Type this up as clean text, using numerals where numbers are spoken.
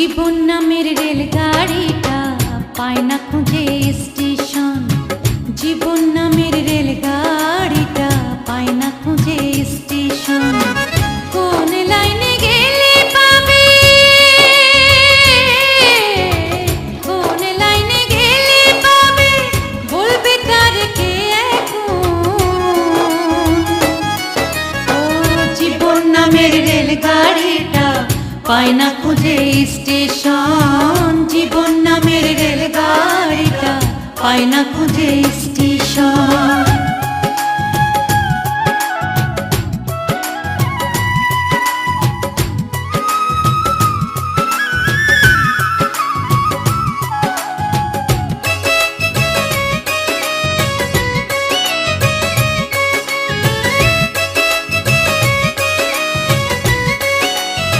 জীবন নামের রেলগাড়িটা পায় না খুঁজে স্টেশন। জীবন নামের রেলগাড়িটা পায় না খুঁজে স্টেশন। কোন লাইনে গেলে পাবে, কোন লাইনে গেলে পাবে, বলবে তার কে এখন। ও জীবন নামের রেলগাড়িটা পায় না খুঁজে স্টেশন। জীবন নামের রেলগাড়িটা পায় না খুঁজে স্টেশন।